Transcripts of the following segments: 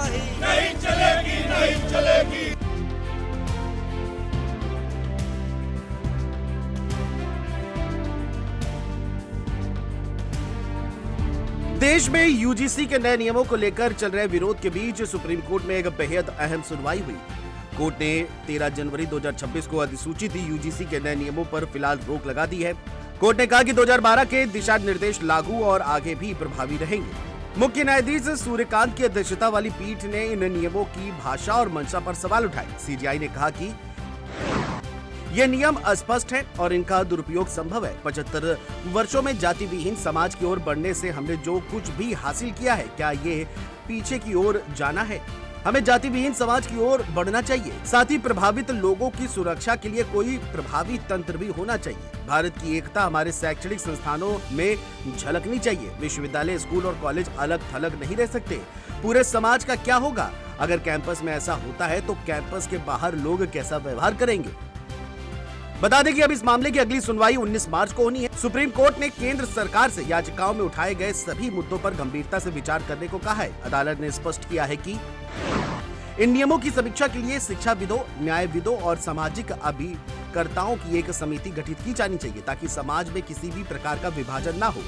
नहीं चलेगी, नहीं चलेगी। देश में यूजीसी के नए नियमों को लेकर चल रहे विरोध के बीच सुप्रीम कोर्ट में एक बेहद अहम सुनवाई हुई। कोर्ट ने 13 जनवरी 2026 को अधिसूचित यूजीसी के नए नियमों पर फिलहाल रोक लगा दी है। कोर्ट ने कहा कि 2012 के दिशा निर्देश लागू और आगे भी प्रभावी रहेंगे। मुख्य न्यायाधीश सूर्यकांत की अध्यक्षता वाली पीठ ने इन नियमों की भाषा और मंशा पर सवाल उठाए। सीजेआई ने कहा कि ये नियम अस्पष्ट है और इनका दुरुपयोग संभव है। 75 वर्षों में जाति विहीन समाज की ओर बढ़ने से हमने जो कुछ भी हासिल किया है, क्या ये पीछे की ओर जाना है? हमें जाति विहीन समाज की ओर बढ़ना चाहिए। साथ ही प्रभावित लोगों की सुरक्षा के लिए कोई प्रभावी तंत्र भी होना चाहिए। भारत की एकता हमारे शैक्षणिक संस्थानों में झलकनी चाहिए। विश्वविद्यालय, स्कूल और कॉलेज अलग थलग नहीं रह सकते। पूरे समाज का क्या होगा अगर कैंपस में ऐसा होता है, तो कैंपस के बाहर लोग कैसा व्यवहार करेंगे? बता दें कि अब इस मामले की अगली सुनवाई 19 मार्च को होनी है। सुप्रीम कोर्ट ने केंद्र सरकार से याचिकाओं में उठाए गए सभी मुद्दों पर गंभीरता से विचार करने को कहा है। अदालत ने स्पष्ट किया है कि इन नियमों की समीक्षा के लिए शिक्षाविदों, न्यायविदों और सामाजिक अभिकर्ताओं की एक समिति गठित की जानी चाहिए, ताकि समाज में किसी भी प्रकार का विभाजन न हो।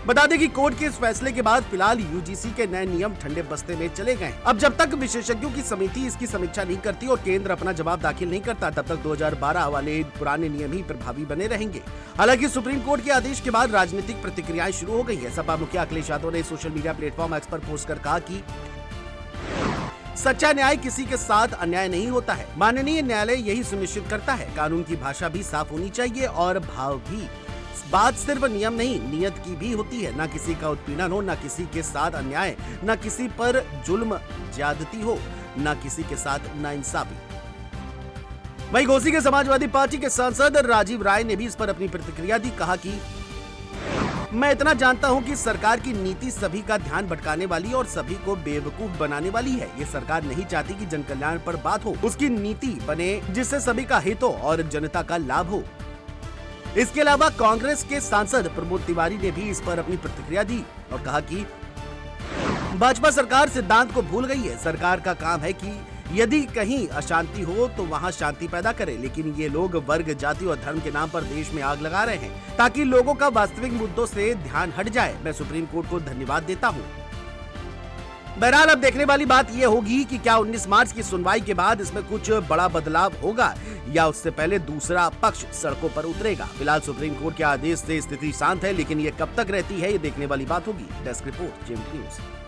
बता दें कि कोर्ट के इस फैसले के बाद फिलहाल यूजीसी के नए नियम ठंडे बस्ते में चले गए। अब जब तक विशेषज्ञों की समिति इसकी समीक्षा नहीं करती और केंद्र अपना जवाब दाखिल नहीं करता, तब तक 2012 वाले पुराने नियम ही प्रभावी बने रहेंगे। हालांकि सुप्रीम कोर्ट के आदेश के बाद राजनीतिक प्रतिक्रियाएं शुरू हो गई है। सपा मुखिया अखिलेश यादव ने सोशल मीडिया प्लेटफॉर्म एक्स पर पोस्ट कर कहा कि सच्चा न्याय किसी के साथ अन्याय नहीं होता है। माननीय न्यायालय यही सुनिश्चित करता है। कानून की भाषा भी साफ होनी चाहिए और भाव भी। बात सिर्फ नियम नहीं, नियत की भी होती है। ना किसी का उत्पीड़न हो, ना किसी के साथ अन्याय, ना किसी पर जुल्म ज्यादती हो, ना किसी के साथ नाइंसाफी। वहीं घोसी के समाजवादी पार्टी के सांसद राजीव राय ने भी इस पर अपनी प्रतिक्रिया दी। कहा कि मैं इतना जानता हूं कि सरकार की नीति सभी का ध्यान भटकाने वाली और सभी को बेवकूफ बनाने वाली है। ये सरकार नहीं चाहती कि जन कल्याण पर बात हो। उसकी नीति बने जिससे सभी का हित हो और जनता का लाभ हो। इसके अलावा कांग्रेस के सांसद प्रमोद तिवारी ने भी इस पर अपनी प्रतिक्रिया दी और कहा कि भाजपा सरकार सिद्धांत को भूल गई है। सरकार का काम है कि यदि कहीं अशांति हो तो वहां शांति पैदा करे, लेकिन ये लोग वर्ग, जाति और धर्म के नाम पर देश में आग लगा रहे हैं ताकि लोगों का वास्तविक मुद्दों से ध्यान हट जाए। मैं सुप्रीम कोर्ट को धन्यवाद देता हूँ। बहरहाल अब देखने वाली बात यह होगी कि क्या 19 मार्च की सुनवाई के बाद इसमें कुछ बड़ा बदलाव होगा या उससे पहले दूसरा पक्ष सड़कों पर उतरेगा। फिलहाल सुप्रीम कोर्ट के आदेश से स्थिति शांत है, लेकिन ये कब तक रहती है, ये देखने वाली बात होगी। Desk report, JMT news.